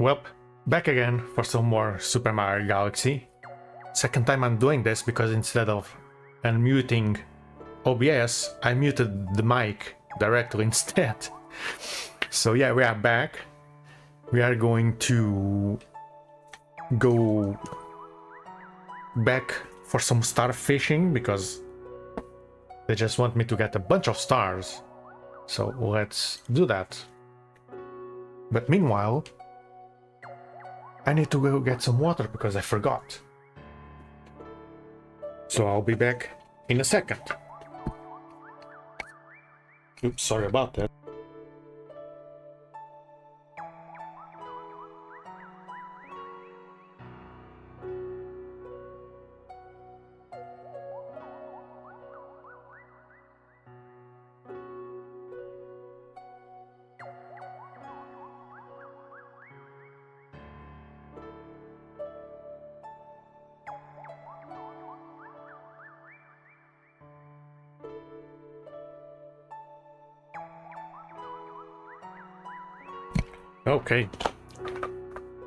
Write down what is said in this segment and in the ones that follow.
Well, back again for some more Super Mario Galaxy. Second time I'm doing this because instead of unmuting OBS, I muted the mic directly instead. So yeah, we are back. We are going to go back for some star fishing because they just want me to get a bunch of stars. So let's do that. But meanwhile, I need to go get some water because I forgot. So I'll be back in a second. Oops, sorry about that. Okay,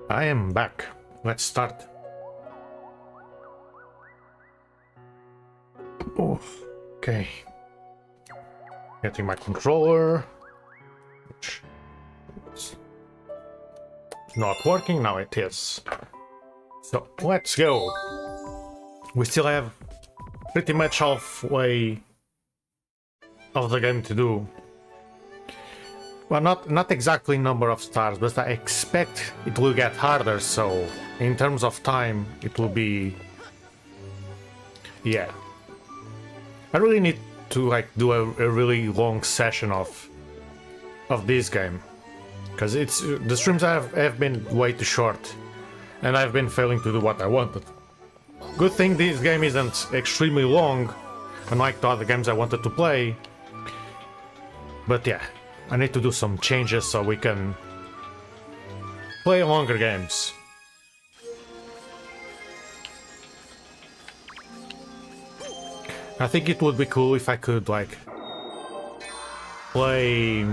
I am back. Let's start. Oh, okay. Getting my controller, which is not working. Now it is. So let's go. We still have pretty much halfway of the game to do. Well, not exactly number of stars, but I expect it will get harder, so in terms of time, it will be... yeah. I really need to do a really long session of this game, because the streams have been way too short, and I've been failing to do what I wanted. Good thing this game isn't extremely long, unlike the other games I wanted to play, but yeah. I need to do some changes so we can play longer games. I think it would be cool if I could play...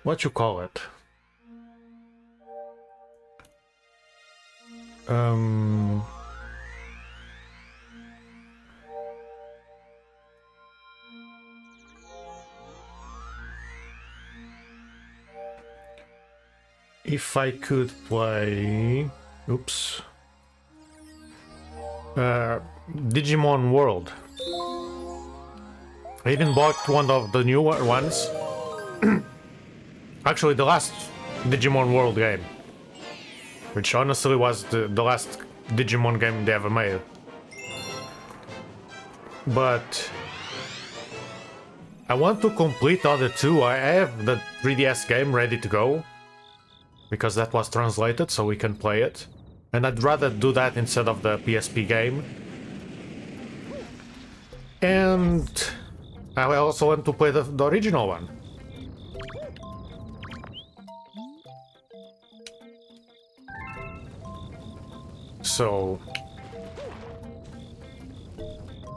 what you call it? If I could play... oops. Digimon World. I even bought one of the new ones. Actually, the last Digimon World game. Which honestly was the last Digimon game they ever made. But... I want to complete the other two. I have the 3DS game ready to go. Because that was translated, so we can play it. And I'd rather do that instead of the PSP game. And I also want to play the original one. So...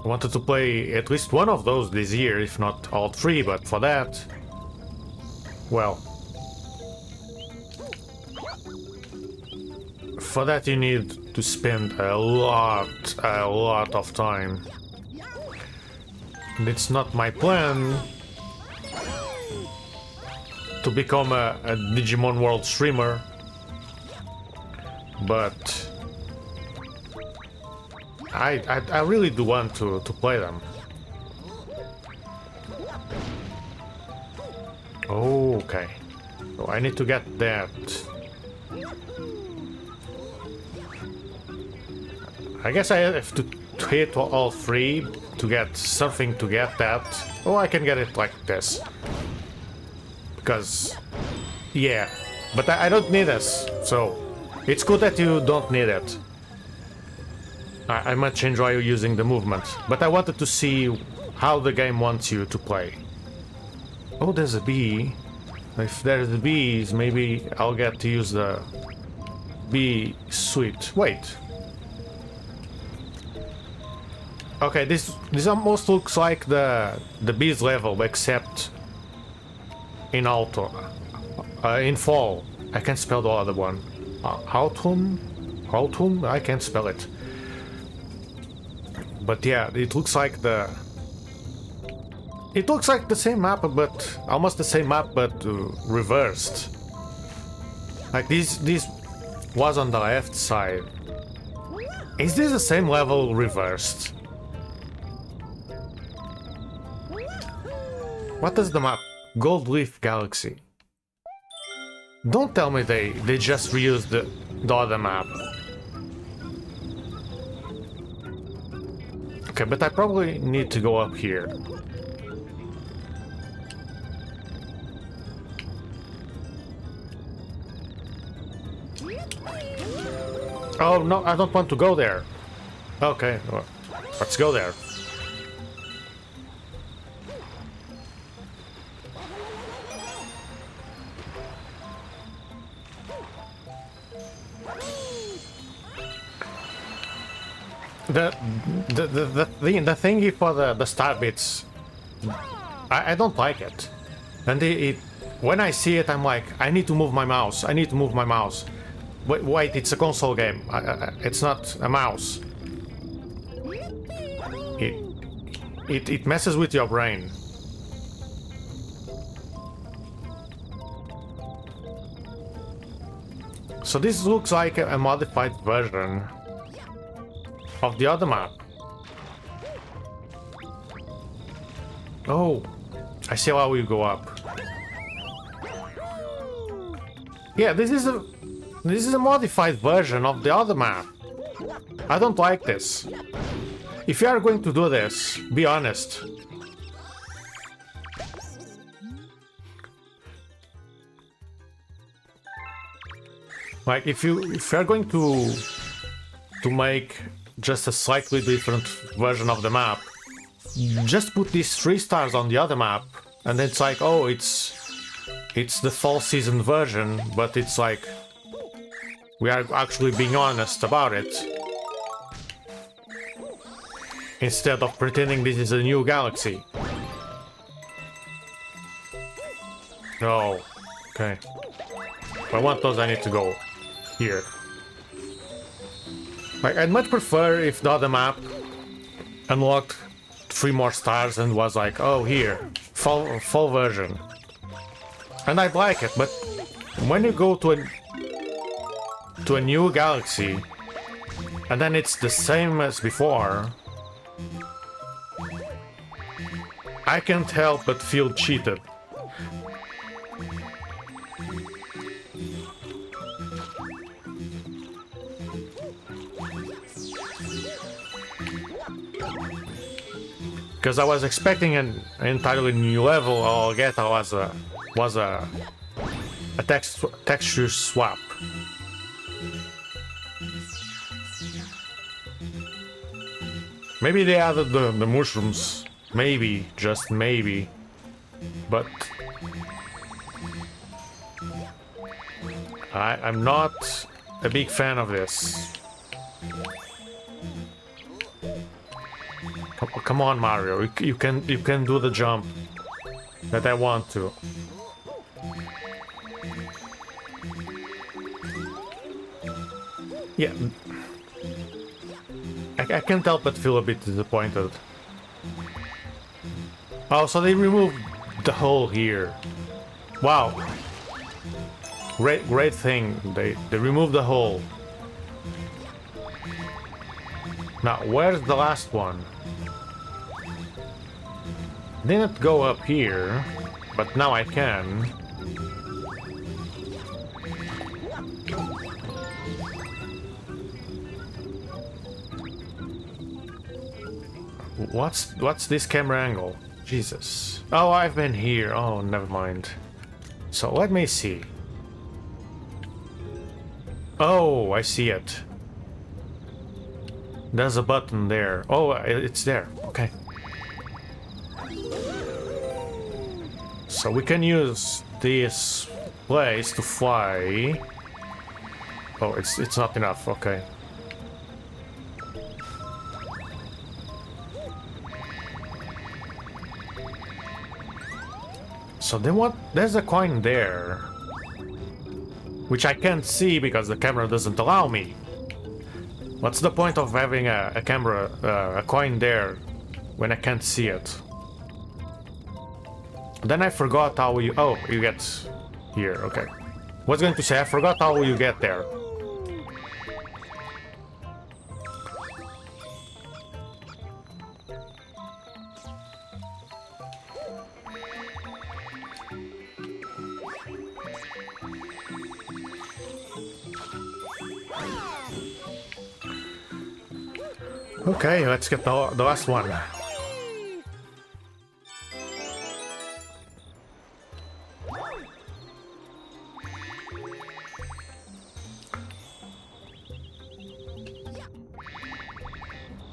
I wanted to play at least one of those this year, if not all three, but for that... well... for that you need to spend a lot of time. And it's not my plan to become a Digimon World streamer, but I really do want to play them. Okay, so I need to get that. I guess I have to hit all three to get something to get that. Oh, I can get it like this. Because, yeah. But I don't need this, so it's good that you don't need it. I much enjoy using the movement, but I wanted to see how the game wants you to play. Oh, there's a bee. If there's the bees, maybe I'll get to use the bee suite. Wait. Okay, this almost looks like the bees level, except in autumn, in fall. I can't spell the other one. Haltum? Haltum? I can't spell it. But yeah, it looks like the... It looks like the same map, but... Almost the same map, but reversed. Like this was on the left side. Is this the same level reversed? What is the map? Gold Leaf Galaxy. Don't tell me they just reused the other map. Okay, but I probably need to go up here. Oh no, I don't want to go there. Okay, well, let's go there. The thingy for the star bits, I don't like it. And when I see it, I'm like, I need to move my mouse. I need to move my mouse. Wait, it's a console game. It's not a mouse. It messes with your brain. So this looks like a modified version of the other map. Oh, I see how we go up. Yeah, this is a modified version of the other map. I don't like this. If you are going to do this, be honest. Like if you are going to make just a slightly different version of the map, just put these 3 stars on the other map, and it's like, oh, it's the fall season version, but it's like we are actually being honest about it, instead of pretending this is a new galaxy. Oh, okay. If I want those, I need to go here. Like, I'd much prefer if the other map unlocked 3 more stars and was like, oh, here, fall version. And I'd like it, but when you go to a new galaxy and then it's the same as before, I can't help but feel cheated. Because I was expecting an entirely new level. All I get was a texture swap. Maybe they added the mushrooms. Maybe, just maybe. But I'm not a big fan of this. Come on, Mario, you can do the jump that I want to. Yeah, I can't help but feel a bit disappointed. Oh, so they removed the hole here. Wow, great thing. They removed the hole. Now, where's the last one? Didn't go up here, but now I can. What's this camera angle? Jesus. Oh, I've been here. Oh, never mind. So let me see. Oh, I see it. There's a button there. Oh, it's there. Okay. So we can use this place to fly. Oh, it's not enough. Okay. So then what? There's a coin there. which I can't see because the camera doesn't allow me. What's the point of having a camera, a coin there, when I can't see it? Then I forgot how you... Oh, you get here, okay. Was going to say, I forgot how you get there. Okay, let's get the last one.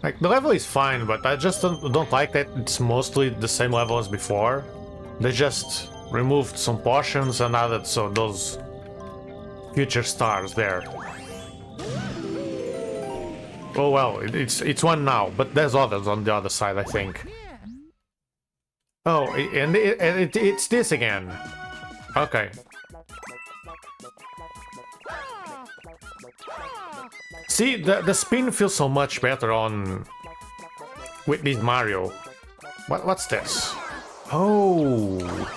Like, the level is fine, but I just don't like that it's mostly the same level as before. They just removed some portions and added so those future stars there. Oh well, it's one now, but there's others on the other side, I think. Oh, and it's this again. Okay. See, the spin feels so much better on with this Mario. What's this? Oh.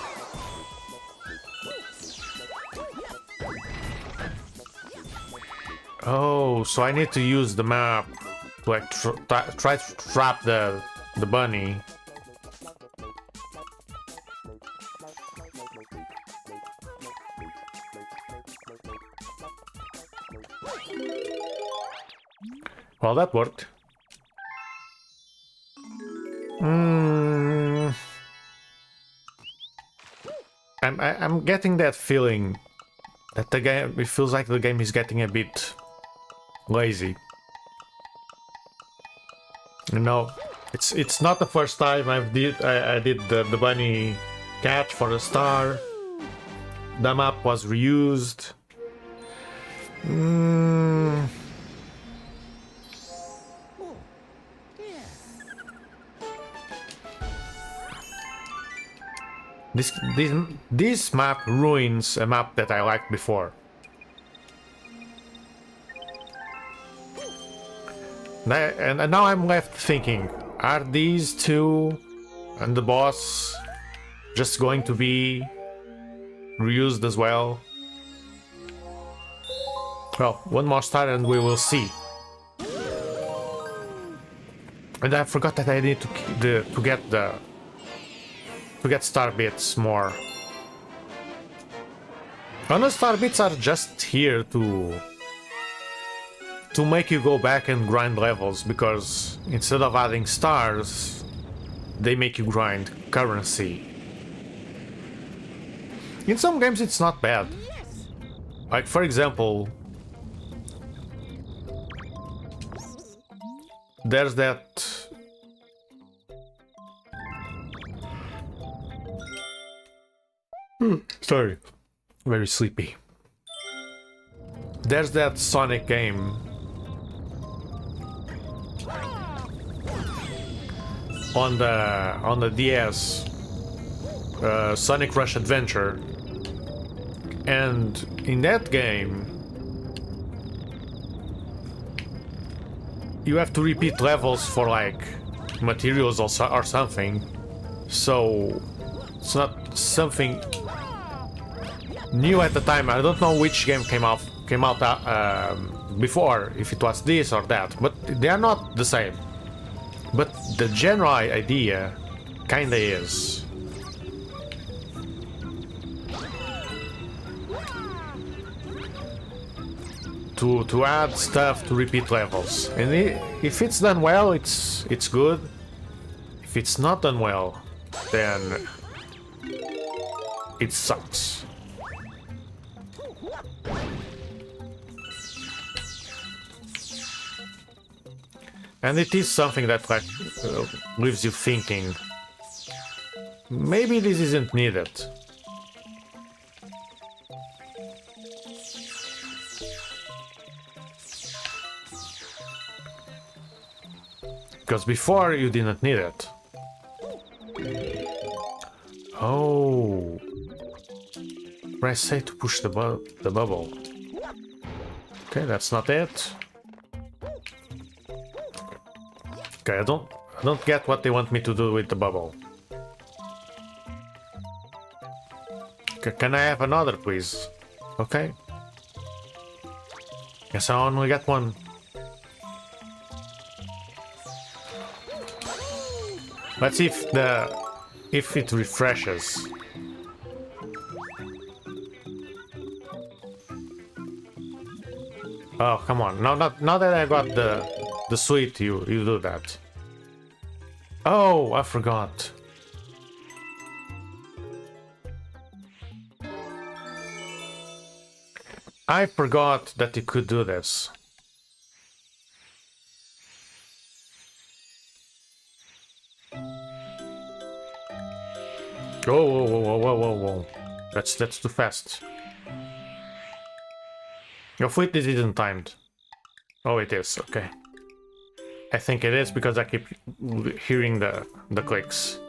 Oh, so I need to use the map to like try to trap the bunny. Well, that worked. I'm getting that feeling that the game, it feels like the game is getting a bit lazy. You know, it's not the first time I did the bunny catch for the star. The map was reused. This map ruins a map that I liked before. And now I'm left thinking, are these two and the boss just going to be reused as well? Well, one more star and we will see. And I forgot that I need to get star bits more. And the star bits are just here to make you go back and grind levels, because instead of adding stars, they make you grind currency. In some games it's not bad. Like, for example, there's that... Sorry, very sleepy. There's that Sonic game on the DS, Sonic Rush Adventure, and in that game you have to repeat levels for like materials or something, so it's not something new at the time. I don't know which game came out before, if it was this or that, but they are not the same. But the general idea kinda is. To add stuff to repeat levels, and if it's done well, it's good. If it's not done well, then it sucks. And it is something that like leaves you thinking, maybe this isn't needed. Because before you didn't need it. Oh. Press A to push the bubble. Okay, that's not it. Okay, I don't get what they want me to do with the bubble. Can I have another, please? Okay. Guess I only got one. Let's see if it refreshes. Oh, come on. Now that I got the sweet, you do that. Oh, I forgot. I forgot that you could do this. Oh, whoa. That's too fast. Hopefully this isn't timed. Oh, it is, okay. I think it is because I keep hearing the clicks.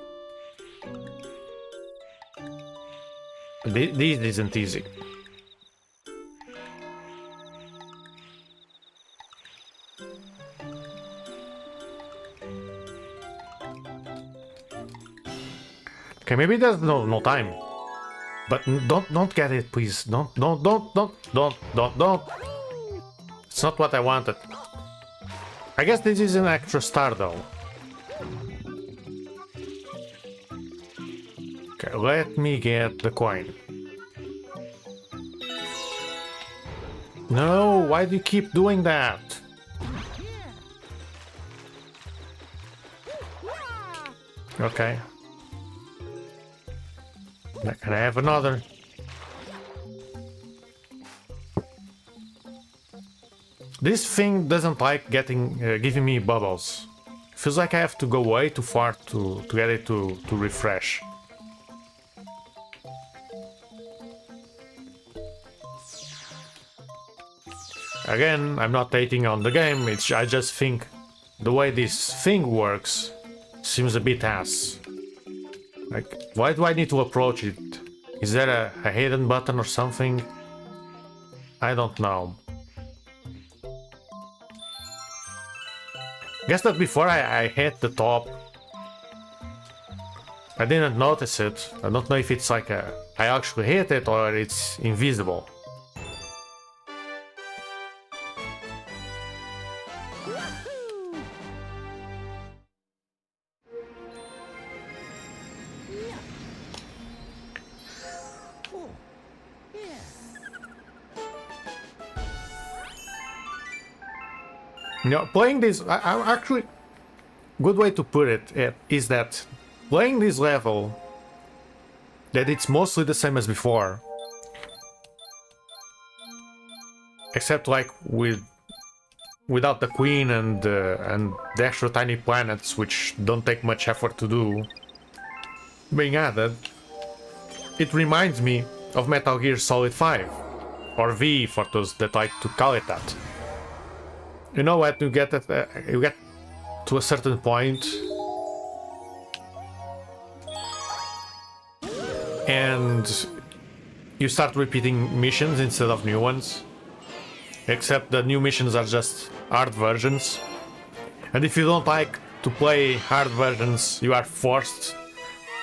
This isn't easy. Okay, maybe there's no time. But don't get it, please. Don't. It's not what I wanted. I guess this is an extra star though. Okay, let me get the coin. No, why do you keep doing that? Okay. Can I have another? This thing doesn't like giving me bubbles. Feels like I have to go way too far to get it to refresh. Again, I'm not hating on the game, I just think the way this thing works seems a bit ass. Like, why do I need to approach it? Is there a hidden button or something? I don't know. Guess that before I hit the top, I didn't notice it. I don't know if it's like I actually hit it or it's invisible. You know, playing this, I actually, good way to put it is that playing this level, that it's mostly the same as before, except like without the queen and the extra tiny planets, which don't take much effort to do, being added. It reminds me of Metal Gear Solid 5, or V for those that like to call it that. You know what? You get to a certain point, and you start repeating missions instead of new ones. Except the new missions are just hard versions, and if you don't like to play hard versions, you are forced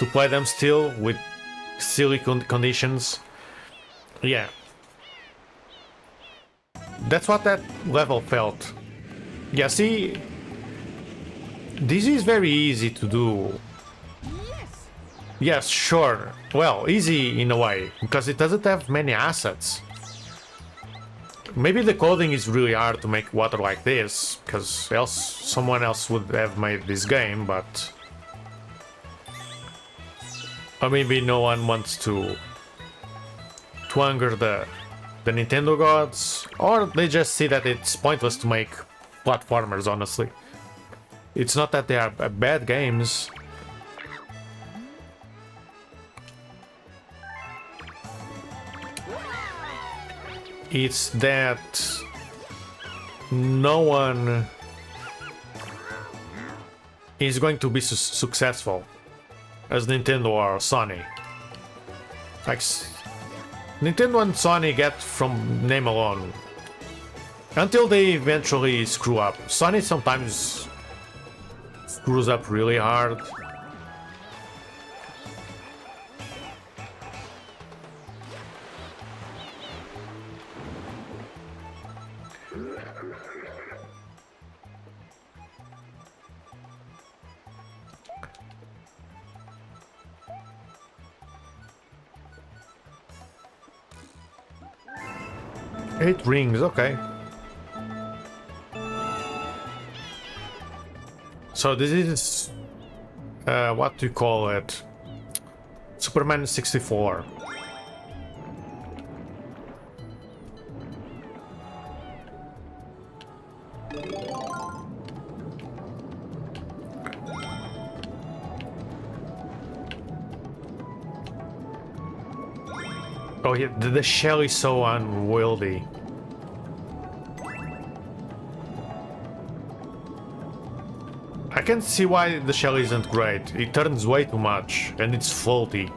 to play them still with silly conditions. Yeah, that's what that level felt. Yeah, see, this is very easy to do. Yes, sure. Well, easy in a way, because it doesn't have many assets. Maybe the coding is really hard to make water like this, because else someone else would have made this game, but... Or maybe no one wants to anger the Nintendo gods, or they just see that it's pointless to make platformers, honestly. It's not that they are bad games. It's that no one is going to be successful as Nintendo or Sony. Like, Nintendo and Sony get from name alone Until they eventually screw up. Sonic sometimes screws up really hard. Eight rings, okay. So this is what do you call it? Superman 64. Oh yeah, the shell is so unwieldy. I can see why the shell isn't great. It turns way too much and it's faulty.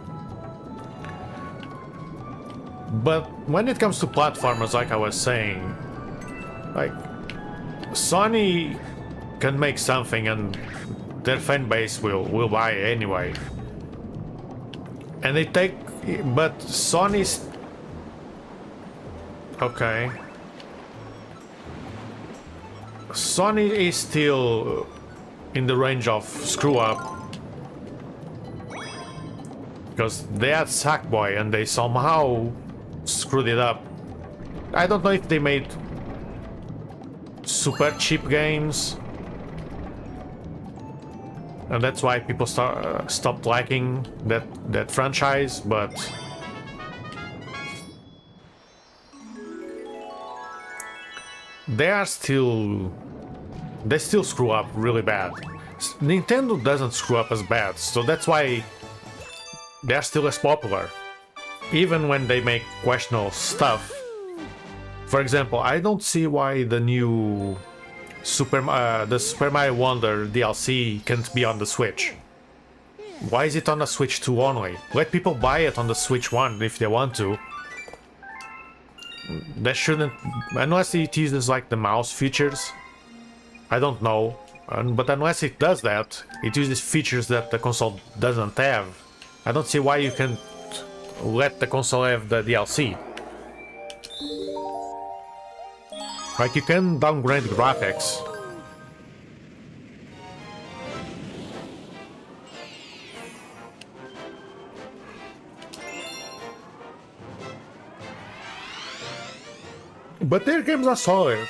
But when it comes to platformers, like I was saying, like Sony can make something and their fan base will buy anyway. And they take, but Sony's okay. Sony is still in the range of screw up because they had Sackboy and they somehow screwed it up. I don't know if they made super cheap games and that's why people stopped liking that franchise, but they still screw up really bad. Nintendo doesn't screw up as bad, so that's why they're still as popular, even when they make questionable stuff. For example, I don't see why the new Super Mario Wonder DLC can't be on the Switch. Why is it on the Switch 2 only? Let people buy it on the Switch 1 if they want to. That shouldn't, unless it uses like the mouse features. I don't know, but unless it does that, it uses features that the console doesn't have. I don't see why you can let the console have the DLC. Like, you can downgrade graphics. But their games are solid.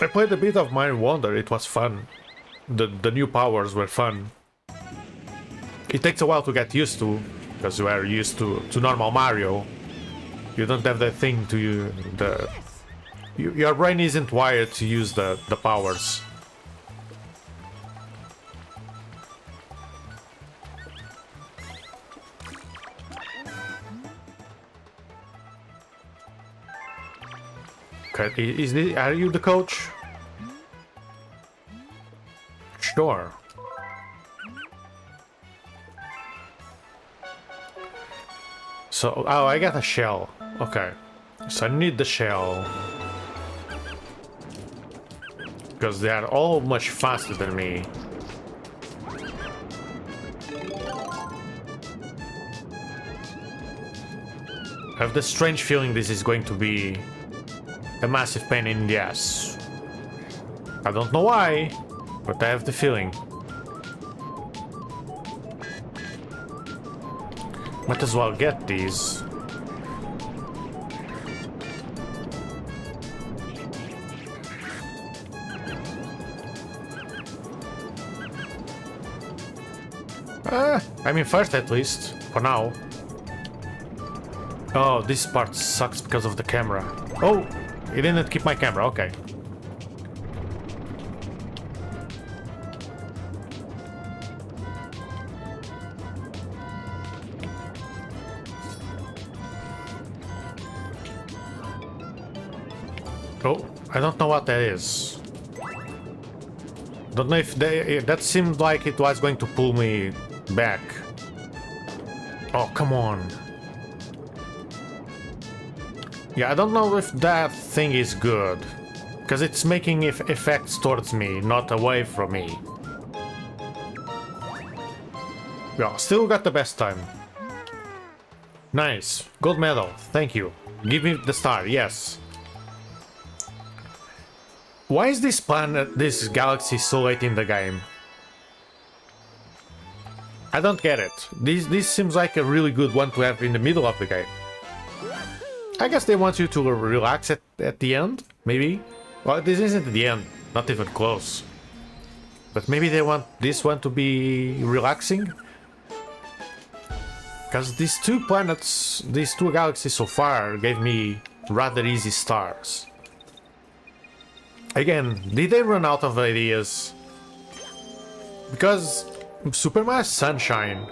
I played a bit of Mario Wonder, it was fun. The new powers were fun. It takes a while to get used to, because you are used to normal Mario. You don't have that thing to your brain isn't wired to use the powers. Okay, are you the coach? Sure. So, oh, I got a shell. Okay. So I need the shell. Because they are all much faster than me. I have the strange feeling this is going to be a massive pain in the ass. I don't know why, but I have the feeling. Might as well get these. I mean, first at least, for now. Oh, this part sucks because of the camera. Oh, it didn't keep my camera, okay. Oh, I don't know what that is. Don't know if that seemed like it was going to pull me back. Oh, come on. Yeah, I don't know if that thing is good. Because it's making effects towards me, not away from me. Yeah, still got the best time. Nice. Gold medal. Thank you. Give me the star. Yes. Why is this planet, this galaxy so late in the game? I don't get it. This seems like a really good one to have in the middle of the game. I guess they want you to relax at the end, maybe? Well, this isn't the end, not even close. But maybe they want this one to be relaxing? Because these two planets, these two galaxies so far gave me rather easy stars. Again, did they run out of ideas? Because Super Mario Sunshine...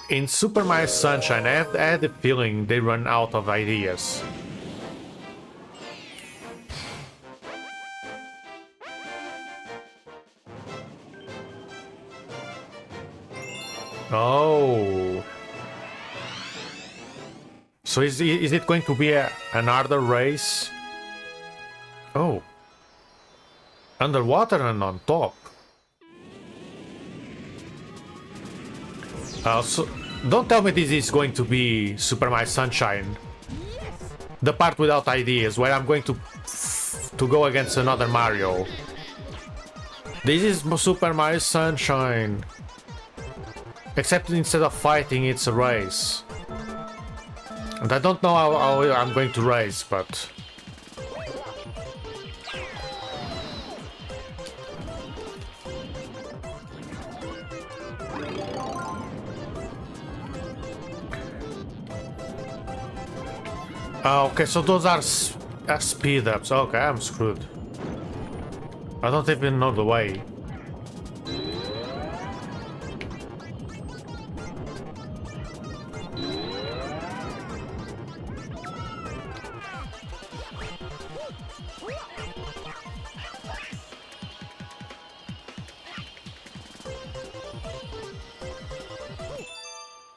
In Super Mario Sunshine, I had the feeling they run out of ideas. Oh. So is it going to be another race? Oh. Underwater and on top. So don't tell me this is going to be Super Mario Sunshine. The part without ideas, where I'm going to go against another Mario. This is Super Mario Sunshine. Except instead of fighting, it's a race. And I don't know how I'm going to race, but... okay, so those are speed ups. Okay, I'm screwed. I don't even know the way.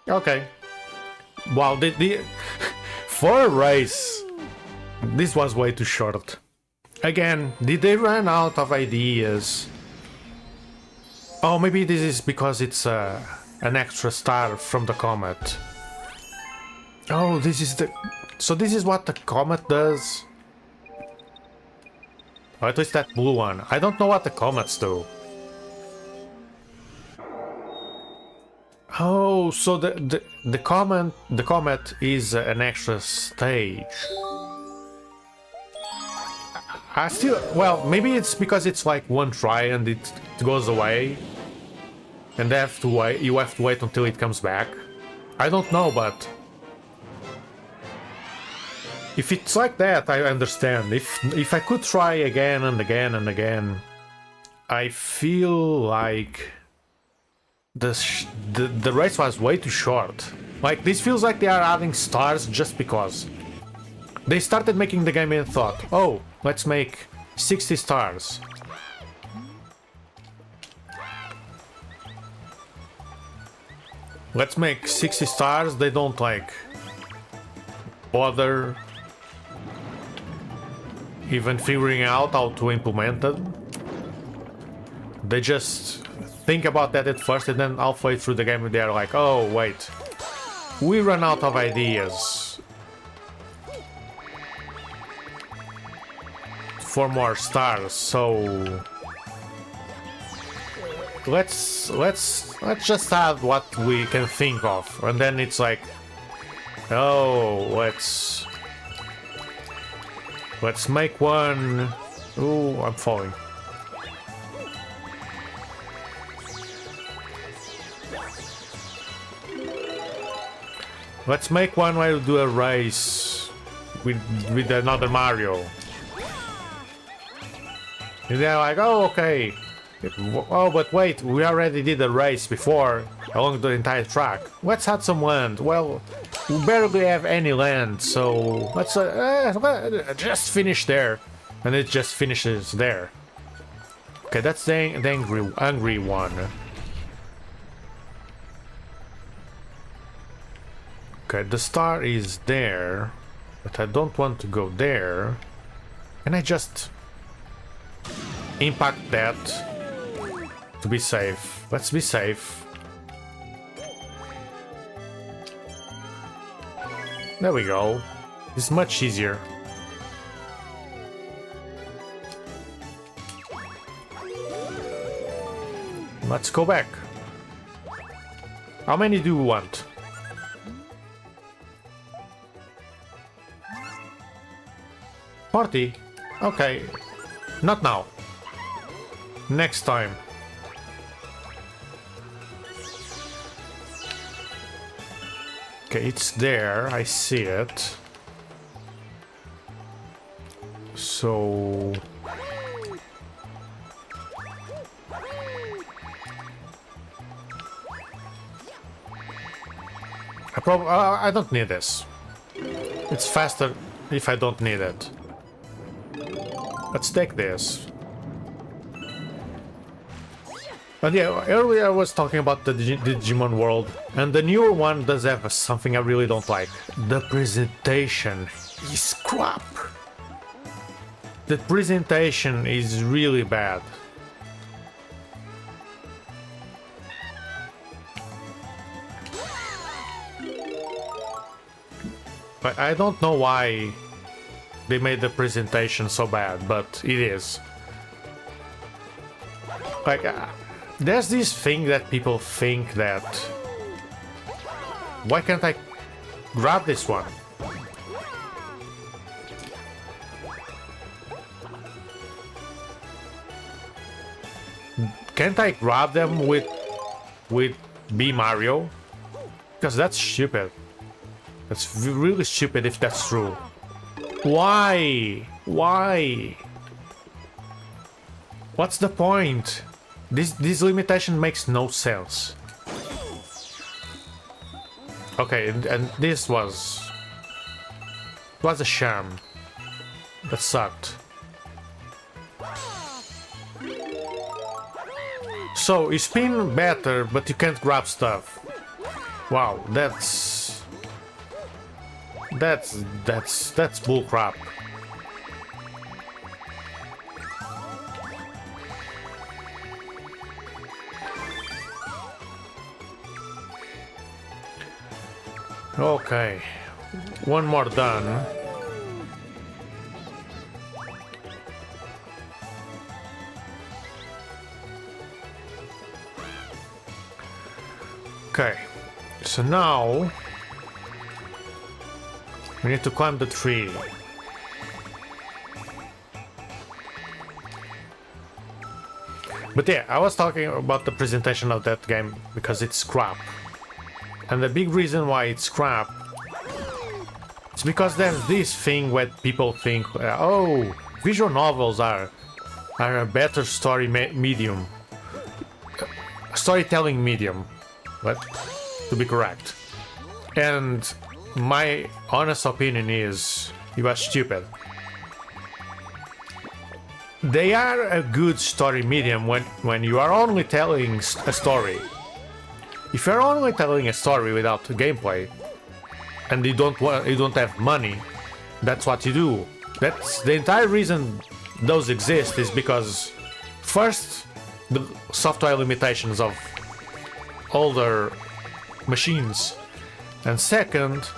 Okay. Wow, for a race, this was way too short. Again, did they run out of ideas? Oh, maybe this is because it's an extra star from the comet. Oh, this is the... So this is what the comet does? Or at least that blue one. I don't know what the comets do. Oh, so the comet is an extra stage. I still, well, maybe it's because it's like one try and it goes away, and they have to wait. You have to wait until it comes back. I don't know, but if it's like that, I understand. If I could try again and again and again, I feel like the race was way too short. Like, this feels like they are adding stars just because. They started making the game and thought, oh, let's make 60 stars. Let's make 60 stars, they don't like bother even figuring out how to implement it. They just think about that at first and then halfway through the game they're like, oh wait, we run out of ideas. 4 more stars, so let's just add what we can think of, and then it's like, oh, let's make one. Ooh, I'm falling. Let's make one where we do a race with another Mario. And they're like, oh, okay. Oh, but wait, we already did a race before along the entire track. Let's add some land. Well, we barely have any land, so let's just finish there. And it just finishes there. Okay, that's the angry one. Okay, the star is there, but I don't want to go there. Can I just impact that to be safe? Let's be safe. There we go. It's much easier. Let's go back. How many do you want? 40? Okay. Not now. Next time. Okay, it's there. I see it. So... I don't need this. It's faster if I don't need it. Let's take this. But yeah, earlier I was talking about the Digimon world, and the newer one does have something I really don't like. The presentation is crap. The presentation is really bad. But I don't know why they made the presentation so bad, but it is. Like, there's this thing that people think that... Why can't I grab this one? Can't I grab them with B Mario? Because that's stupid. That's really stupid if that's true. Why? Why? What's the point? This limitation makes no sense. Okay, and this was a sham. That sucked. So you spin better, but you can't grab stuff. Wow, that's bullcrap. Okay, one more done. Okay, so now we need to climb the tree. But yeah, I was talking about the presentation of that game because it's crap. And the big reason why it's crap is because there's this thing where people think, oh, visual novels are a better medium. Storytelling medium, but to be correct. And my honest opinion is you are stupid. They are a good story medium when you are only telling a story. If you're only telling a story without gameplay, and you don't have money, that's what you do. That's the entire reason those exist, is because first, the software limitations of older machines, and second,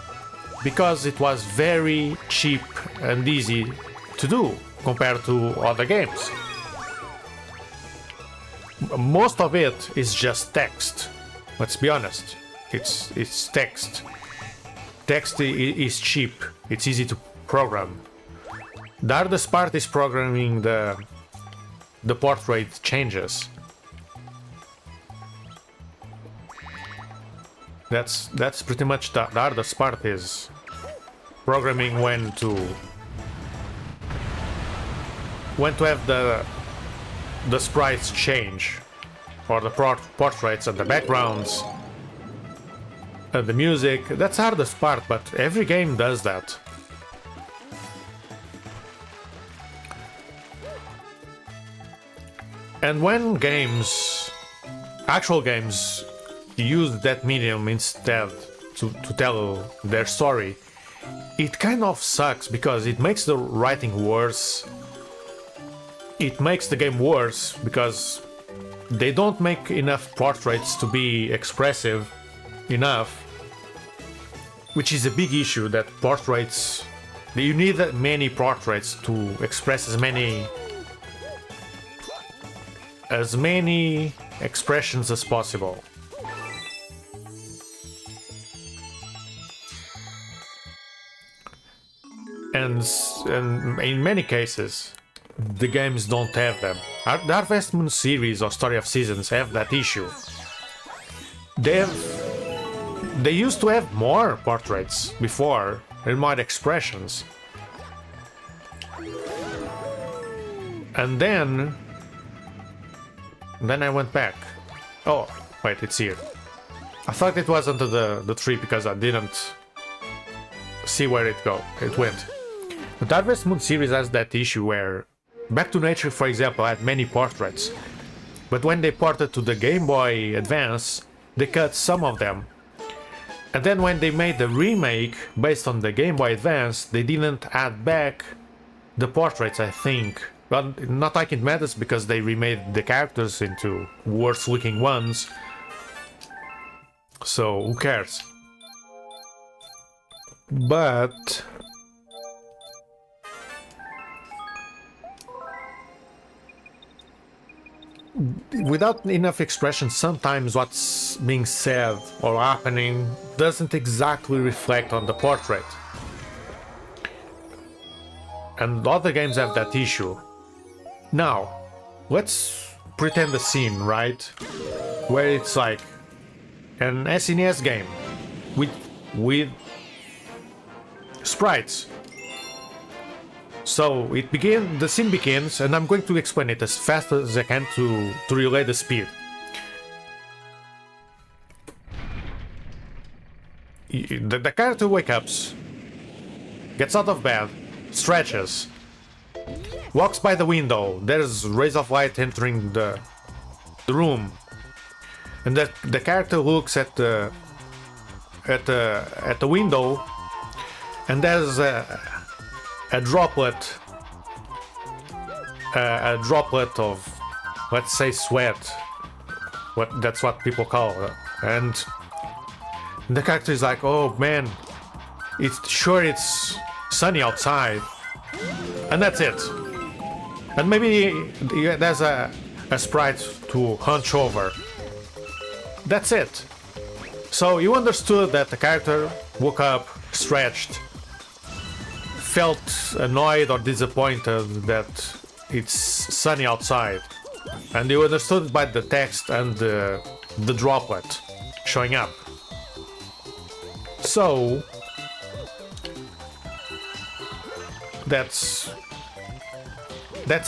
because it was very cheap and easy to do compared to other games. Most of it is just text. Let's be honest. It's text. Text is cheap. It's easy to program. The hardest part is programming the portrait changes. That's pretty much the hardest part, is programming when to have the sprites change, or the portraits and the backgrounds and the music. That's the hardest part, but every game does that. And when games, actual games, use that medium instead to tell their story, it kind of sucks because it makes the writing worse. It makes the game worse because they don't make enough portraits to be expressive enough, which is a big issue. That portraits, you need many portraits to express as many expressions as possible. And in many cases, the games don't have them. The Harvest Moon series or Story of Seasons have that issue. They used to have more portraits before and more expressions. And then I went back. Oh, wait, it's here. I thought it was under the tree because I didn't see where it went. The Harvest Moon series has that issue where Back to Nature, for example, had many portraits, but when they ported to the Game Boy Advance, they cut some of them. And then when they made the remake based on the Game Boy Advance, they didn't add back the portraits, I think. But not like it matters because they remade the characters into worse looking ones. So who cares? But without enough expression, sometimes what's being said or happening doesn't exactly reflect on the portrait. And other games have that issue. Now, let's pretend a scene, right? Where it's like an SNES game with sprites. So the scene begins, and I'm going to explain it as fast as I can to relay the speed. The character wakes up, gets out of bed, stretches, walks by the window. There's rays of light entering the room, and the character looks at the window, and there's a droplet of, let's say, sweat. That's what people call it. And the character is like, oh man, it's sunny outside, and that's it. And maybe there's a sprite to hunch over. That's it. So you understood that the character woke up, stretched, felt annoyed or disappointed that it's sunny outside, and you understood by the text and the droplet showing up. So that's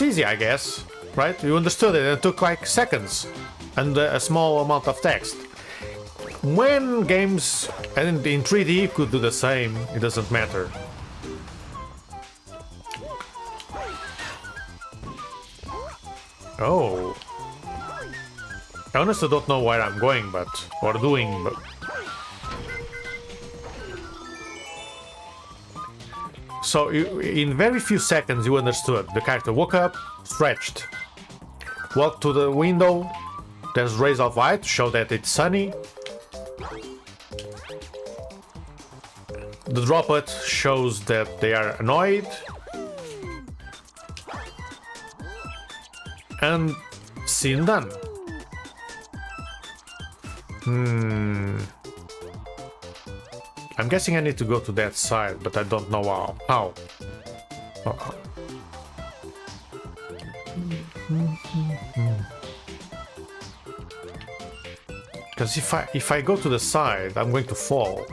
easy, I guess, right? You understood it. It took like seconds and a small amount of text. When games and in 3D could do the same, it doesn't matter. Oh, I honestly don't know where I'm going, but so in very few seconds you understood. The character woke up, stretched, walked to the window. There's rays of light to show that it's sunny. The droplet shows that they are annoyed. And scene done. I'm guessing I need to go to that side, but I don't know how. Because if I go to the side, I'm going to fall.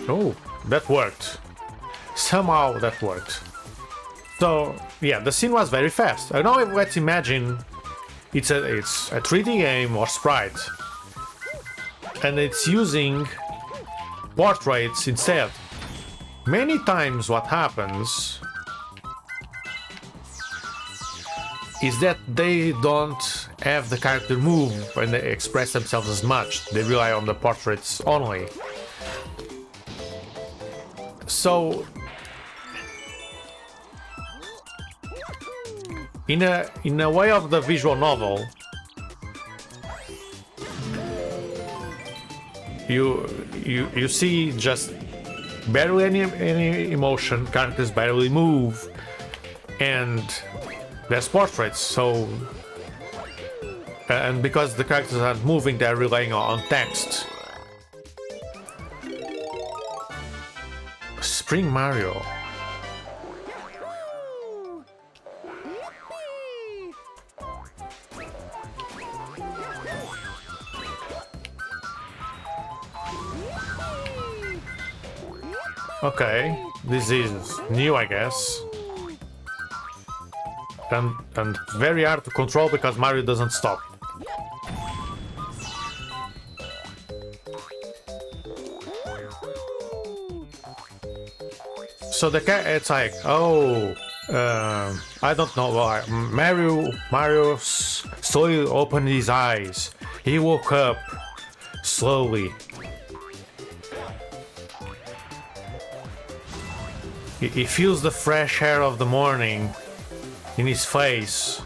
Oh, that worked. Somehow that worked. So yeah, the scene was very fast. Now let's imagine it's a 3D game or sprite, and it's using portraits instead. Many times what happens is that they don't have the character move when they express themselves as much. They rely on the portraits only. So in a way of the visual novel, you see just barely any emotion, characters barely move, and there's portraits. So and because the characters aren't moving, they're relying on text. Spring Mario. Okay, this is new, I guess. And very hard to control because Mario doesn't stop. So the cat, it's like, oh, I don't know why. Mario slowly opened his eyes. He woke up slowly. He feels the fresh air of the morning in his face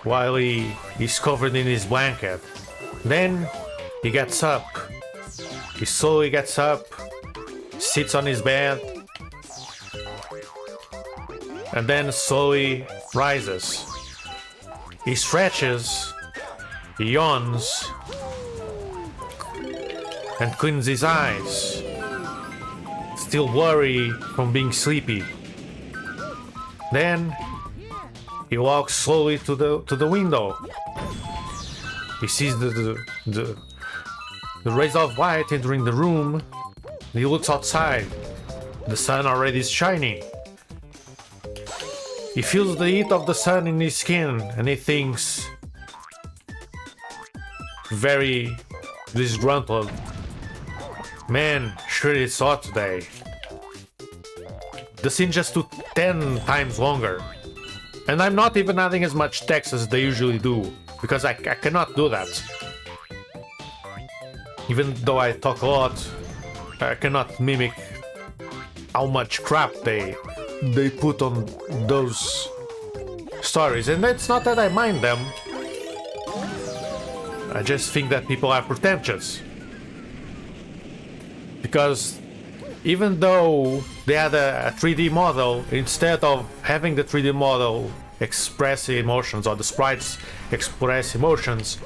while he's covered in his blanket. Then he gets up. He slowly gets up, sits on his bed, and then slowly rises. He stretches, he yawns, and cleans his eyes, still blurry from being sleepy. Then he walks slowly to the window. He sees the rays of light entering the room. He looks outside. The sun already is shining. He feels the heat of the sun in his skin, and he thinks, very disgruntled, man, sure it's hot today. The scene just took 10 times longer. And I'm not even adding as much text as they usually do, because I cannot do that. Even though I talk a lot, I cannot mimic how much crap they put on those stories. And it's not that I mind them. I just think that people are pretentious. Because even though they had a 3D model, instead of having the 3D model express emotions, or the sprites express emotions,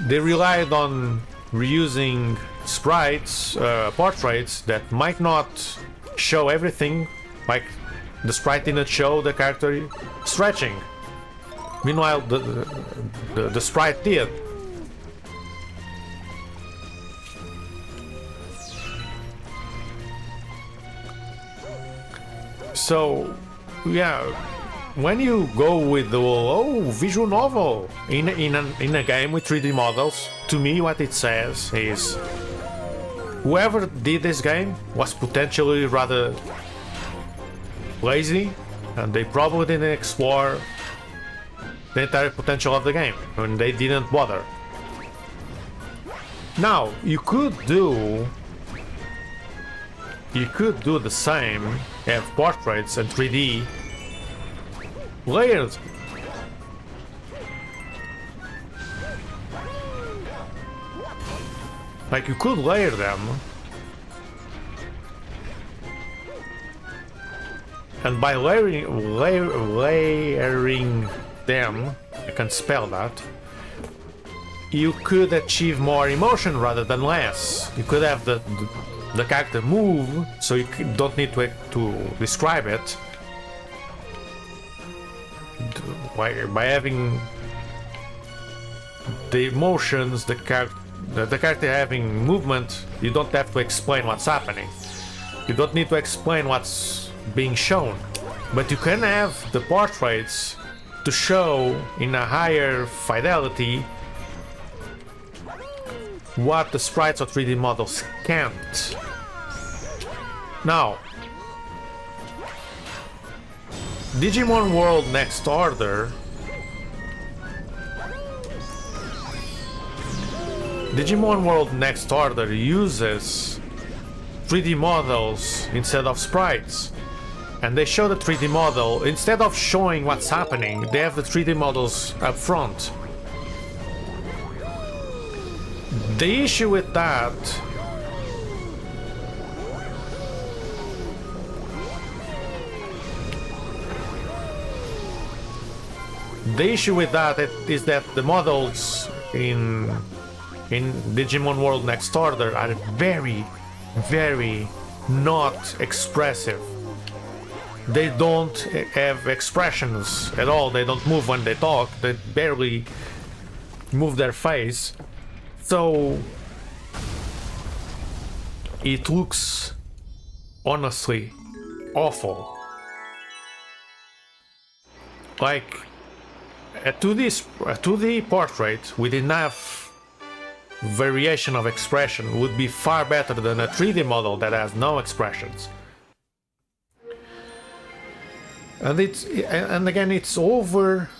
they relied on reusing sprites, portraits that might not show everything, like the sprite didn't show the character stretching. Meanwhile, the sprite did. So, yeah, when you go with the visual novel in a game with 3D models, to me what it says is whoever did this game was potentially rather lazy, and they probably didn't explore the entire potential of the game, and they didn't bother. Now, you could do the same, have portraits and 3D layers. Like, you could layer them, and by layering them, I can spell that, you could achieve more emotion rather than less. You could have the character move, so you don't need to describe it. By having the emotions, the character having movement, you don't have to explain what's happening. You don't need to explain what's being shown. But you can have the portraits to show in a higher fidelity what the sprites or 3D models can't. Now, Digimon World Next Order. Digimon World Next Order uses 3D models instead of sprites. And they show the 3D model, instead of showing what's happening, they have the 3D models up front. The issue with that is that the models in Digimon World Next Order are very, very not expressive. They don't have expressions at all. They don't move when they talk. They barely move their face. So it looks honestly awful. Like a 2D portrait with enough variation of expression would be far better than a 3D model that has no expressions. And again, it's over.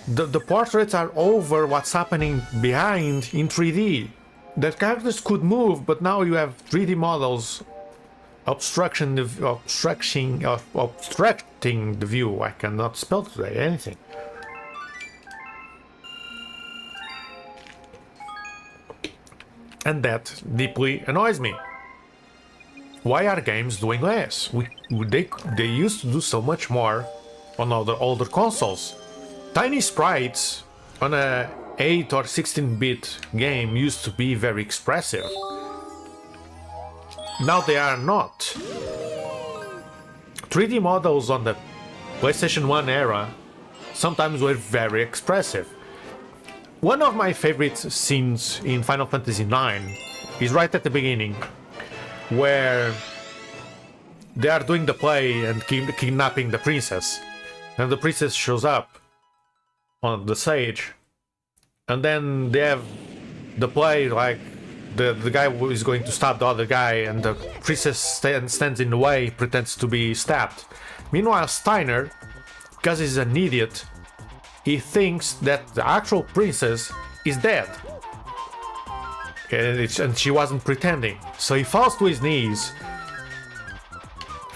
The portraits are over what's happening behind in 3D. The characters could move, but now you have 3D models obstructing the view. I cannot spell today anything. And that deeply annoys me. Why are games doing less? They used to do so much more on older consoles. Tiny sprites on a 8 or 16-bit game used to be very expressive. Now they are not. 3D models on the PlayStation 1 era sometimes were very expressive. One of my favorite scenes in Final Fantasy IX is right at the beginning, where they are doing the play and kidnapping the princess, and the princess shows up on the stage, and then they have the play like the guy who is going to stab the other guy, and the princess stands in the way, pretends to be stabbed. Meanwhile, Steiner, because he's an idiot, he thinks that the actual princess is dead. And she wasn't pretending. So he falls to his knees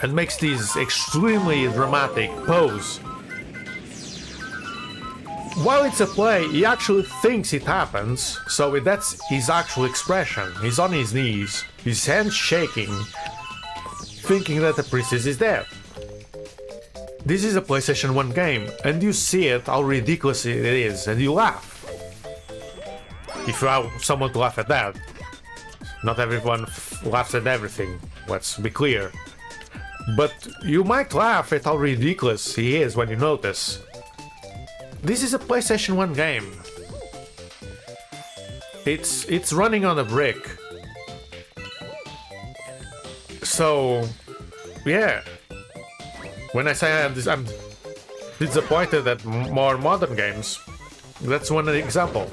and makes this extremely dramatic pose. While it's a play, he actually thinks it happens, so that's his actual expression. He's on his knees, his hands shaking, thinking that the princess is dead. This is a PlayStation 1 game, and you see it, how ridiculous it is, and you laugh. If you have someone to laugh at that. Not everyone laughs at everything, let's be clear. But you might laugh at how ridiculous he is when you notice. This is a PlayStation 1 game. It's running on a brick. So, yeah. When I say I'm disappointed at more modern games, that's one example.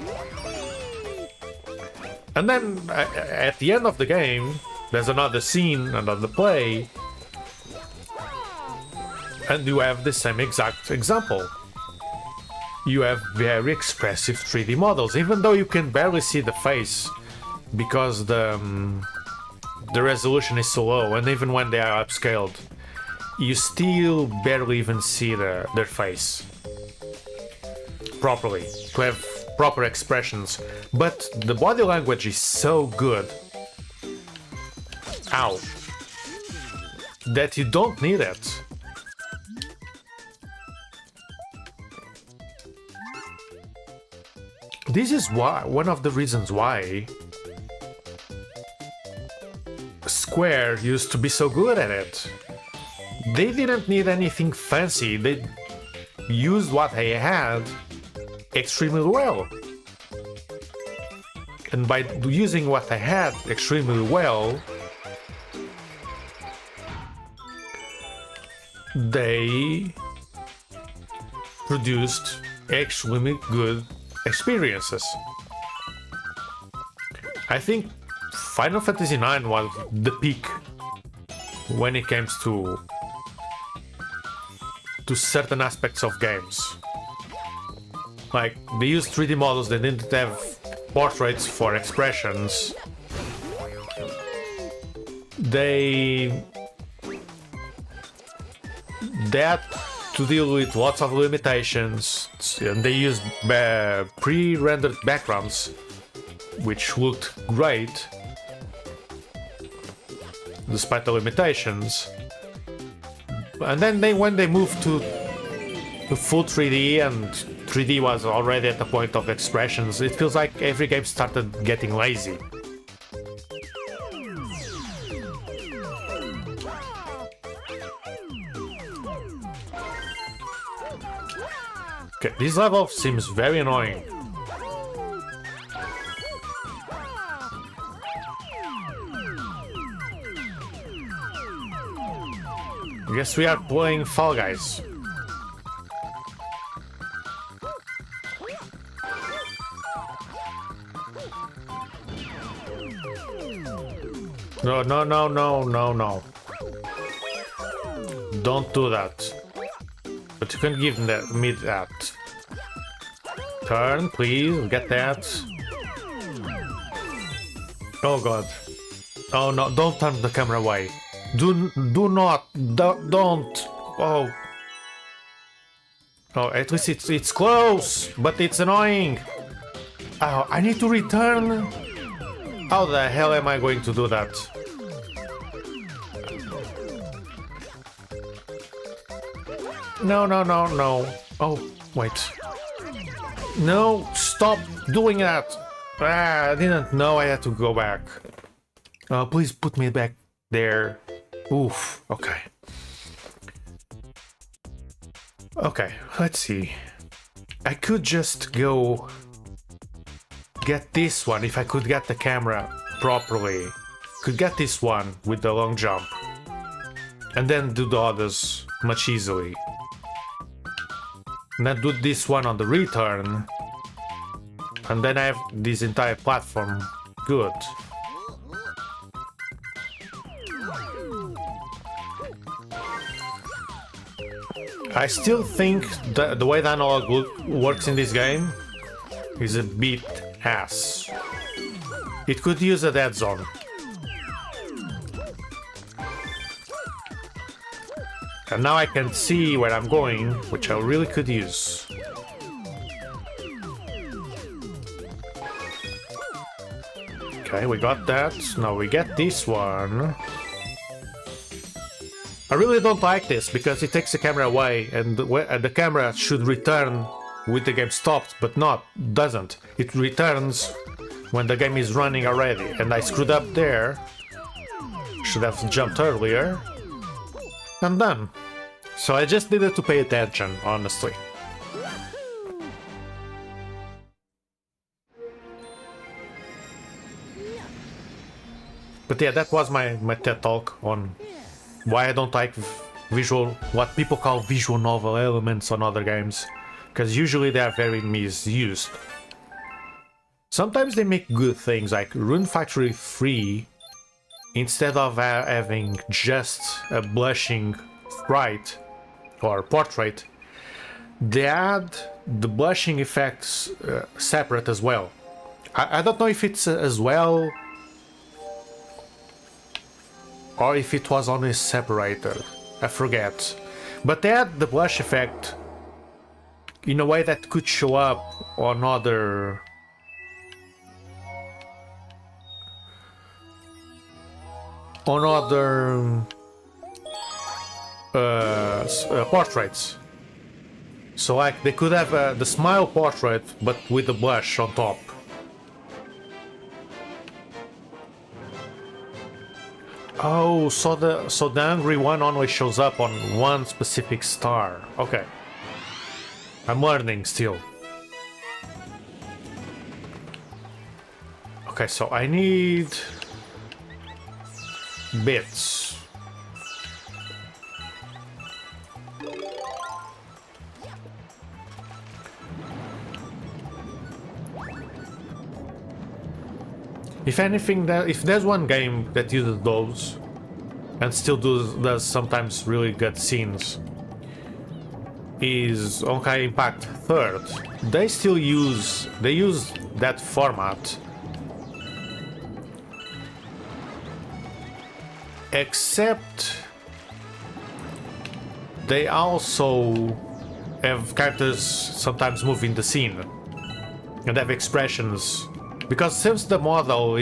And then at the end of the game, there's another scene, another play, and you have the same exact example. You have very expressive 3D models, even though you can barely see the face because the resolution is so low, and even when they are upscaled, you still barely even see their face properly, to have proper expressions. But the body language is so good, that you don't need it. This is why, one of the reasons why Square used to be so good at it. They didn't need anything fancy, they used what they had extremely well. And by using what they had extremely well, they produced extremely good experiences. I think Final Fantasy IX was the peak when it comes to certain aspects of games. Like, they used 3D models, they didn't have portraits for expressions. They had to deal with lots of limitations, and they used pre-rendered backgrounds, which looked great despite the limitations. And then when they moved to full 3D, and 3D was already at the point of expressions, it feels like every game started getting lazy. Okay, this level seems very annoying. I guess we are playing Fall Guys. No, no, no, no, no, no. Don't do that. But you can give me that. Turn, please, get that. Oh god. Oh no, don't turn the camera away. Do not, don't. Oh. Oh, at least it's close, but it's annoying. Oh, I need to return. How the hell am I going to do that? No, no, no, no. Oh, wait. No, stop doing that. Ah, I didn't know I had to go back. Please put me back there. Oof, okay. Okay, let's see. I could just go get this one if I could get the camera properly. Could get this one with the long jump. And then do the others much easily. And then do this one on the return. And then I have this entire platform. Good. I still think that the way the analog works in this game is a bit ass. It could use a dead zone. And now I can see where I'm going, which I really could use. Okay, we got that. Now we get this one. I really don't like this because it takes the camera away, and the camera should return with the game stopped, but doesn't. It returns when the game is running already, and I screwed up there. Should have jumped earlier. I'm done. So I just needed to pay attention, honestly. But yeah, that was my TED talk on why I don't like what people call visual novel elements on other games. Because usually they are very misused. Sometimes they make good things, like Rune Factory 3, instead of having just a blushing sprite or portrait, they add the blushing effects separate as well. I don't know if it's as well or if it was only separated. I forget. But they add the blush effect in a way that could show up on other portraits. So like they could have the smile portrait but with the blush on top. Oh, so the angry one only shows up on one specific star. Okay. I'm learning still. Okay, so I need bits. If anything, if there's one game that uses those and still does sometimes really good scenes, is Honkai Impact 3rd. They still use that format, except they also have characters sometimes move in the scene and have expressions, because since the model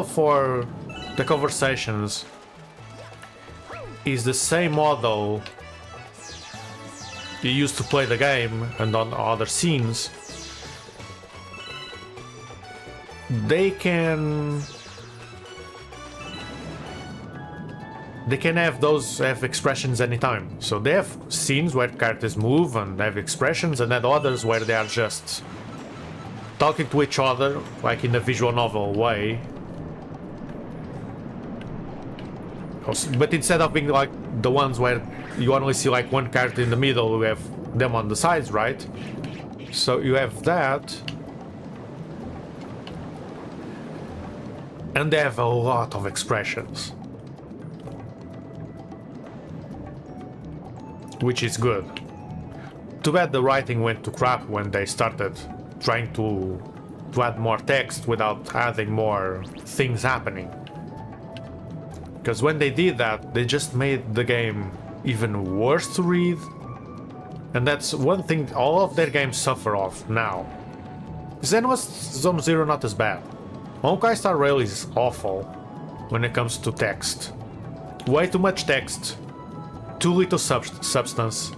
for the conversations is the same model you used to play the game and on other scenes, they can have expressions anytime. So they have scenes where characters move and have expressions, and then others where they are just talking to each other, like in a visual novel way. But instead of being like the ones where you only see like one character in the middle, you have them on the sides, right? So you have that. And they have a lot of expressions, which is good. Too bad the writing went to crap when they started trying to add more text without adding more things happening. Because when they did that, they just made the game even worse to read. And that's one thing all of their games suffer of now. Xeno's Zone Zero not as bad. Honkai Star Rail is awful when it comes to text. Way too much text, too little substance.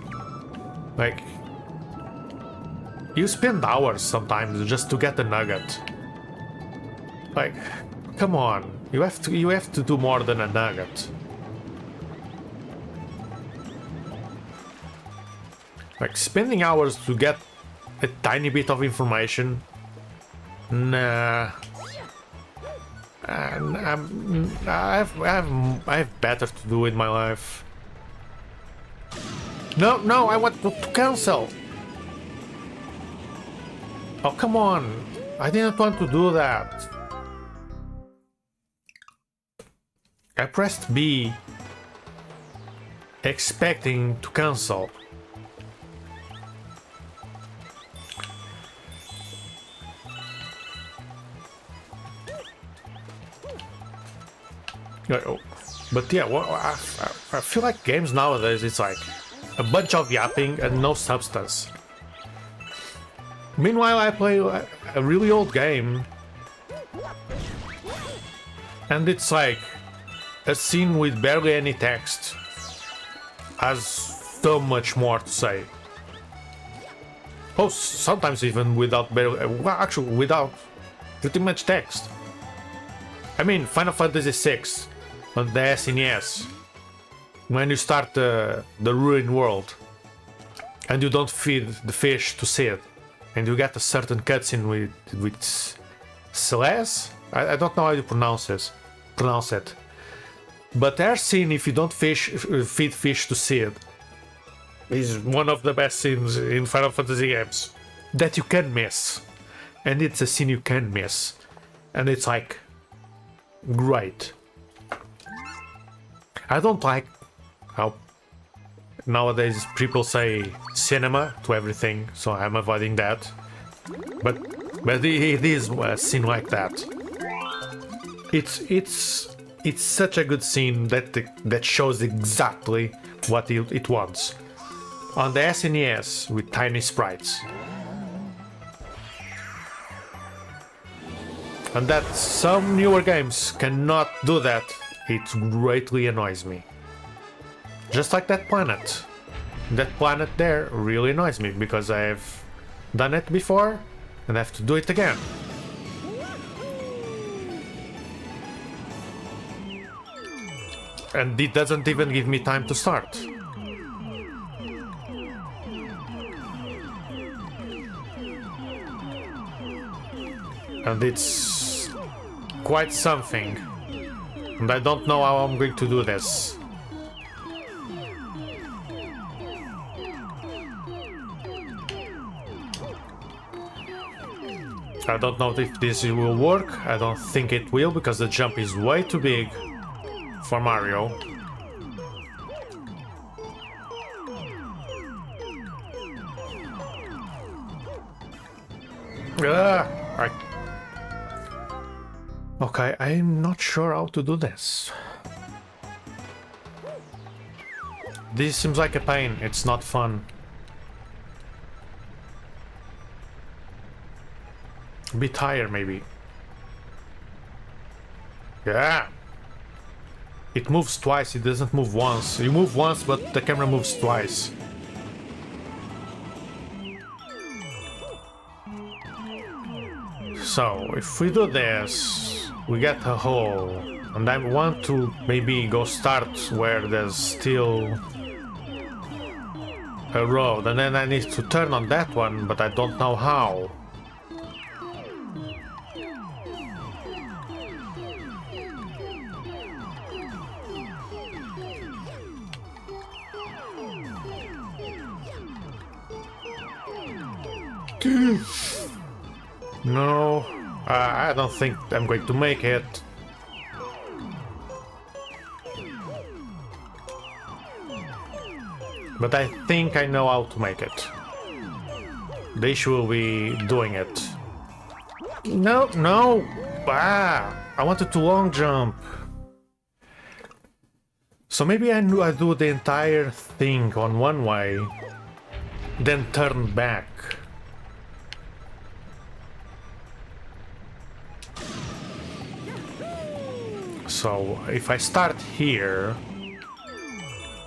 Like, you spend hours sometimes just to get a nugget. Like, come on, you have to do more than a nugget. Like, spending hours to get a tiny bit of information? Nah. I have better to do in my life. No, I want to cancel. Oh, come on. I didn't want to do that. I pressed B, expecting to cancel. But yeah, well, I feel like games nowadays, it's like a bunch of yapping and no substance. Meanwhile, I play a really old game, and it's like a scene with barely any text has so much more to say. Oh, sometimes even without barely, well, actually without pretty much text. I mean, Final Fantasy VI on the SNES, when you start the ruined world and you don't feed the fish to Sid, and you get a certain cutscene with Celeste. I don't know how you pronounce it, but their scene, if you don't feed fish to Sid, is one of the best scenes in Final Fantasy games that you can miss, and it's a scene you can miss, and it's like great. I don't like how nowadays people say cinema to everything, so I'm avoiding that. But it is a scene like that. It's such a good scene that shows exactly what it wants. On the SNES with tiny sprites. And that some newer games cannot do that, it greatly annoys me. Just like that planet. That planet there really annoys me because I've done it before and I have to do it again. And it doesn't even give me time to start. And it's quite something. And I don't know how I'm going to do this. I don't know if this will work. I don't think it will because the jump is way too big for Mario. Okay, I'm not sure how to do this. This seems like a pain. It's not fun. A bit higher, maybe. Yeah. It moves twice. It doesn't move once. You move once, but the camera moves twice. So, if we do this, we get a hole, and I want to maybe go start where there's still a road, and then I need to turn on that one, but I don't know how. No, I don't think I'm going to make it. But I think I know how to make it. The issue will be doing it. No, no! Ah! I wanted to long jump. So maybe I do the entire thing on one way, then turn back. So if I start here,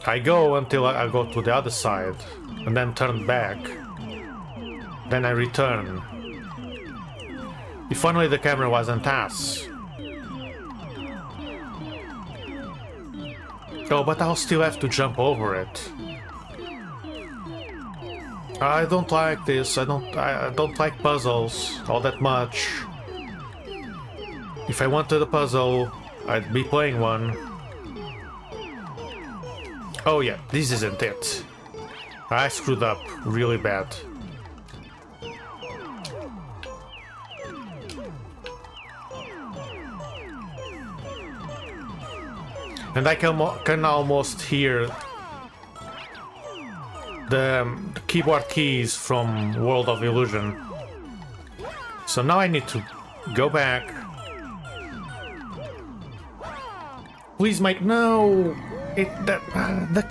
I go until I go to the other side, and then turn back. Then I return. If only the camera wasn't ass. Oh, but I'll still have to jump over it. I don't like this. I don't like puzzles all that much. If I wanted a puzzle, I'd be playing one. Oh yeah, this isn't it. I screwed up really bad. And I can almost hear the keyboard keys from World of Illusion. So now I need to go back. Please, Mike, no! The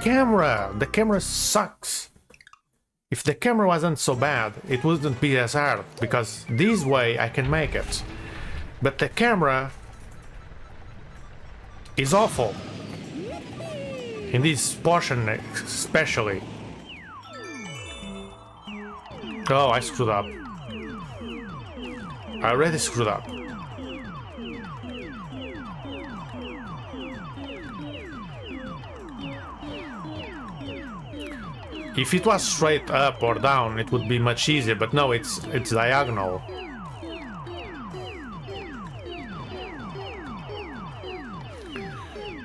camera sucks. If the camera wasn't so bad, it wouldn't be as hard, because this way I can make it. But the camera is awful. In this portion especially. Oh, I screwed up. I already screwed up. If it was straight up or down, it would be much easier, but no, it's diagonal.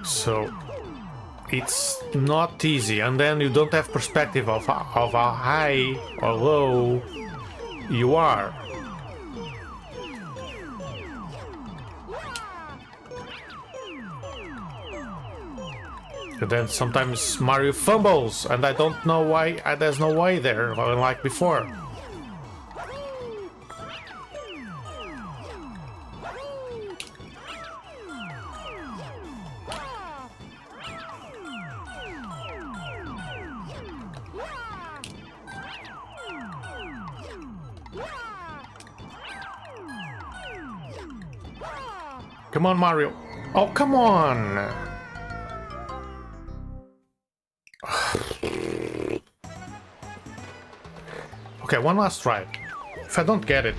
So it's not easy, and then you don't have perspective of how high or low you are. And then sometimes Mario fumbles, and I don't know why. There's no way there, like before. Come on, Mario. Oh, come on. Okay, one last try. If I don't get it,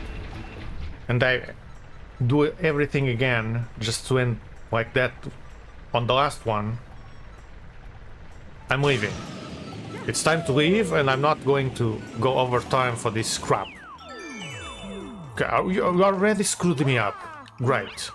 and I do everything again, just to end like that on the last one, I'm leaving. It's time to leave, and I'm not going to go over time for this crap. Okay, you already screwed me up. Great.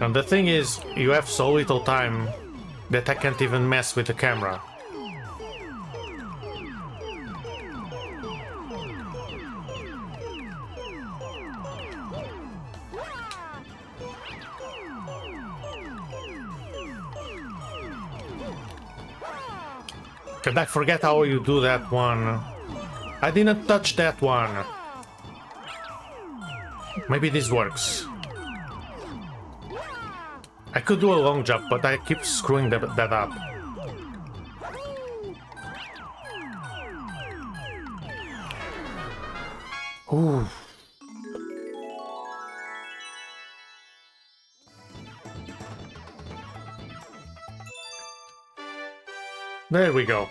And the thing is, you have so little time that I can't even mess with the camera. And I forget how you do that one. I didn't touch that one. Maybe this works. I could do a long jump, but I keep screwing that up. Ooh. There we go.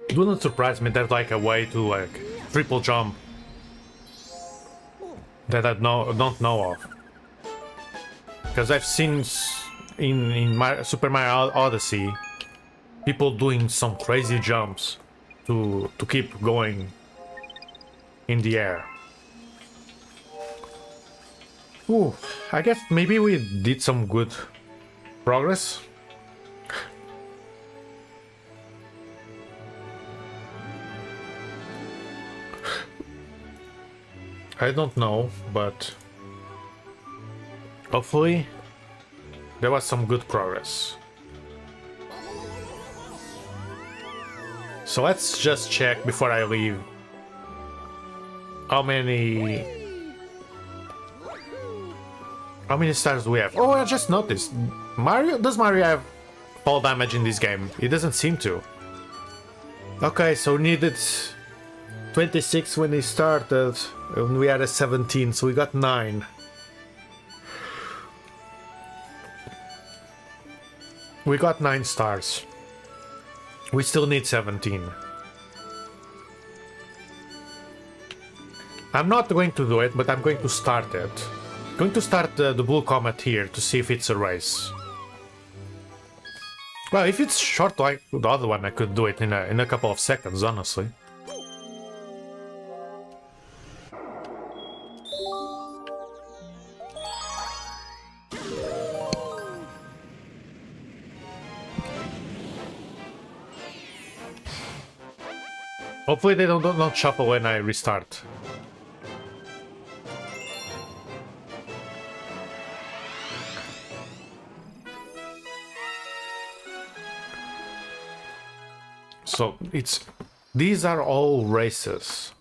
Do not surprise me, there's like a way to like triple jump that I don't know of. Because I've seen in my Super Mario Odyssey people doing some crazy jumps to keep going in the air. Ooh, I guess maybe we did some good progress. I don't know, but hopefully there was some good progress. So let's just check before I leave how many stars do we have? Oh, I just noticed. Does Mario have fall damage in this game? It doesn't seem to. Okay, so needed 26 when he started, and we had a 17, so we got 9. We got 9 stars. We still need 17. I'm not going to do it, but I'm going to start it. Going to start the Blue Comet here to see if it's a race. Well, if it's short like the other one, I could do it in a couple of seconds, honestly. Hopefully they don't shuffle when I restart. So these are all races.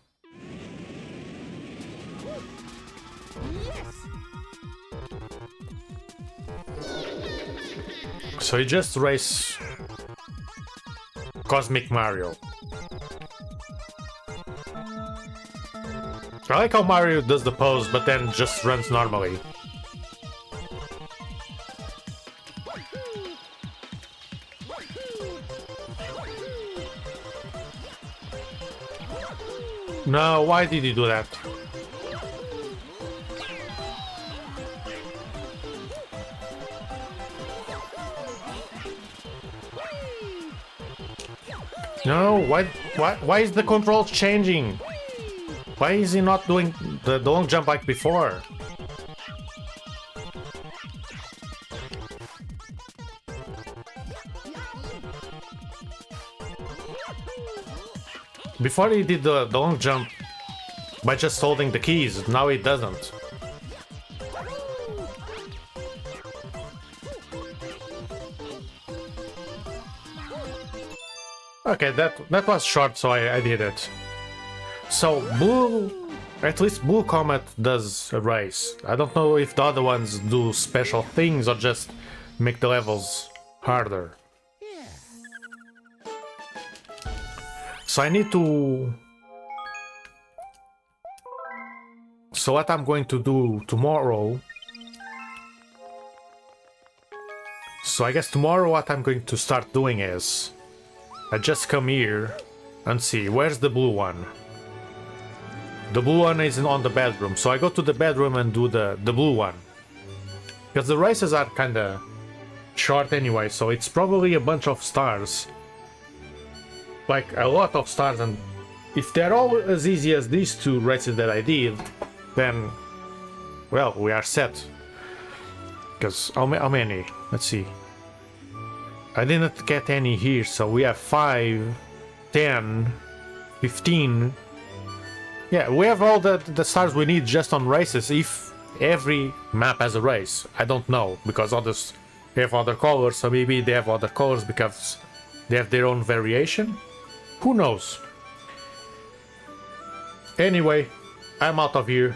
So you just race Cosmic Mario. I like how Mario does the pose, but then just runs normally. No, why did he do that? No, why is the control changing? Why is he not doing the long jump like before? Before he did the long jump by just holding the keys, now he doesn't. Okay, that was short, so I did it. So at least Blue Comet does a race. I don't know if the other ones do special things or just make the levels harder. So I need to... So what I'm going to do tomorrow... So I guess tomorrow what I'm going to start doing is... I just come here and see, where's the blue one? The blue one isn't on the bedroom, so I go to the bedroom and do the blue one. Because the races are kinda short anyway, so it's probably a bunch of stars. Like, a lot of stars, and if they're all as easy as these two races that I did, then, well, we are set. Because how many? Let's see. I didn't get any here, so we have 5, 10, 15. Yeah, we have all the stars we need just on races. If every map has a race, I don't know, because others have other colors, so maybe they have other colors because they have their own variation. Who knows? Anyway, I'm out of here.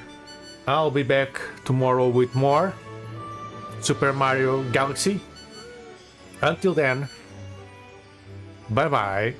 I'll be back tomorrow with more Super Mario Galaxy. Until then, bye bye.